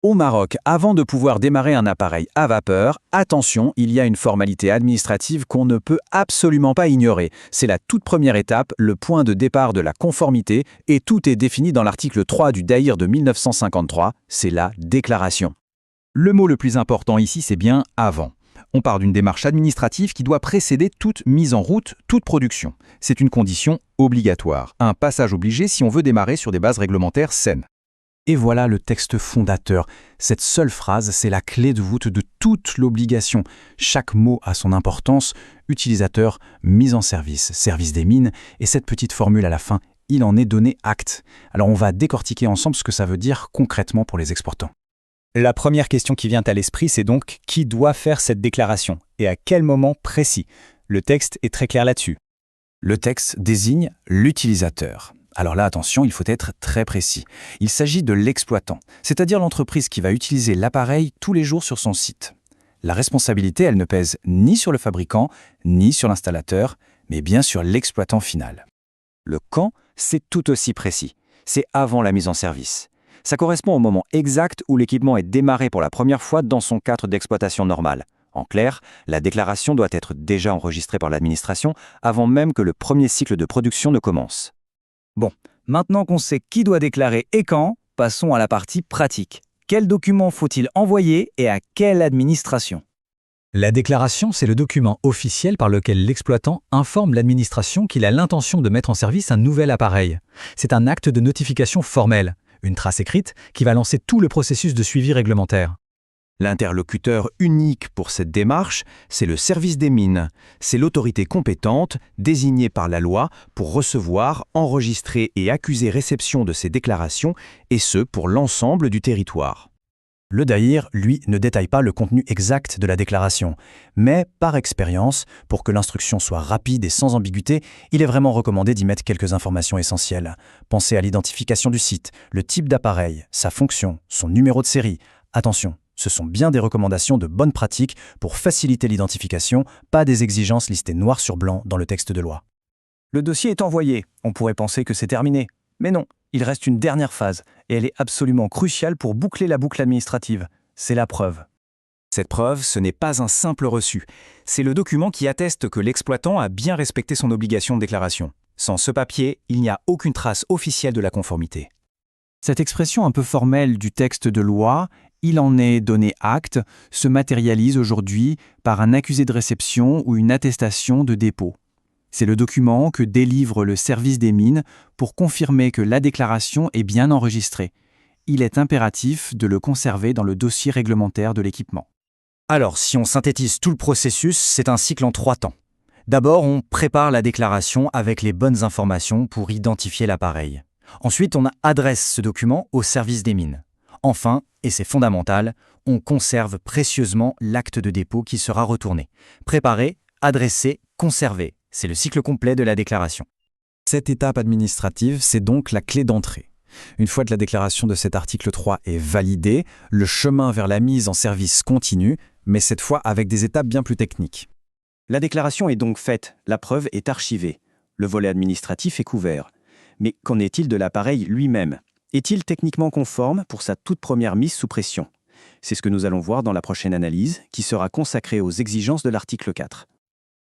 Au Maroc, avant de pouvoir démarrer un appareil à vapeur, attention, il y a une formalité administrative qu'on ne peut absolument pas ignorer. C'est la toute première étape, le point de départ de la conformité, et tout est défini dans l'article 3 du DAIR de 1953, c'est la déclaration. Le mot le plus important ici, c'est bien « avant ». On part d'une démarche administrative qui doit précéder toute mise en route, toute production. C'est une condition obligatoire, un passage obligé si on veut démarrer sur des bases réglementaires saines. Et voilà le texte fondateur. Cette seule phrase, c'est la clé de voûte de toute l'obligation. Chaque mot a son importance. Utilisateur, mise en service, service des mines, et cette petite formule à la fin, il en est donné acte. Alors on va décortiquer ensemble ce que ça veut dire concrètement pour les exportants. La première question qui vient à l'esprit, c'est donc qui doit faire cette déclaration et à quel moment précis? Le texte est très clair là-dessus. Le texte désigne l'utilisateur. Alors là, attention, il faut être très précis. Il s'agit de l'exploitant, c'est-à-dire l'entreprise qui va utiliser l'appareil tous les jours sur son site. La responsabilité, elle ne pèse ni sur le fabricant, ni sur l'installateur, mais bien sur l'exploitant final. Le quand, c'est tout aussi précis. C'est avant la mise en service. Ça correspond au moment exact où l'équipement est démarré pour la première fois dans son cadre d'exploitation normal. En clair, la déclaration doit être déjà enregistrée par l'administration avant même que le premier cycle de production ne commence. Bon, maintenant qu'on sait qui doit déclarer et quand, passons à la partie pratique. Quels documents faut-il envoyer et à quelle administration? La déclaration, c'est le document officiel par lequel l'exploitant informe l'administration qu'il a l'intention de mettre en service un nouvel appareil. C'est un acte de notification formel, une trace écrite qui va lancer tout le processus de suivi réglementaire. L'interlocuteur unique pour cette démarche, c'est le service des mines. C'est l'autorité compétente, désignée par la loi, pour recevoir, enregistrer et accuser réception de ces déclarations, et ce pour l'ensemble du territoire. Le DAIR, lui, ne détaille pas le contenu exact de la déclaration, mais par expérience, pour que l'instruction soit rapide et sans ambiguïté, il est vraiment recommandé d'y mettre quelques informations essentielles. Pensez à l'identification du site, le type d'appareil, sa fonction, son numéro de série. Attention, ce sont bien des recommandations de bonne pratique pour faciliter l'identification, pas des exigences listées noir sur blanc dans le texte de loi. Le dossier est envoyé, on pourrait penser que c'est terminé. Mais non, il reste une dernière phase, et elle est absolument cruciale pour boucler la boucle administrative. C'est la preuve. Cette preuve, ce n'est pas un simple reçu. C'est le document qui atteste que l'exploitant a bien respecté son obligation de déclaration. Sans ce papier, il n'y a aucune trace officielle de la conformité. Cette expression un peu formelle du texte de loi, il en est donné acte, se matérialise aujourd'hui par un accusé de réception ou une attestation de dépôt. C'est le document que délivre le service des mines pour confirmer que la déclaration est bien enregistrée. Il est impératif de le conserver dans le dossier réglementaire de l'équipement. Alors, si on synthétise tout le processus, c'est un cycle en 3 temps. D'abord, on prépare la déclaration avec les bonnes informations pour identifier l'appareil. Ensuite, on adresse ce document au service des mines. Enfin, et c'est fondamental, on conserve précieusement l'acte de dépôt qui sera retourné. Préparer, adresser, conserver. C'est le cycle complet de la déclaration. Cette étape administrative, c'est donc la clé d'entrée. Une fois que la déclaration de cet article 3 est validée, le chemin vers la mise en service continue, mais cette fois avec des étapes bien plus techniques. La déclaration est donc faite, la preuve est archivée. Le volet administratif est couvert. Mais qu'en est-il de l'appareil lui-même? Est-il techniquement conforme pour sa toute première mise sous pression? C'est ce que nous allons voir dans la prochaine analyse, qui sera consacrée aux exigences de l'article 4.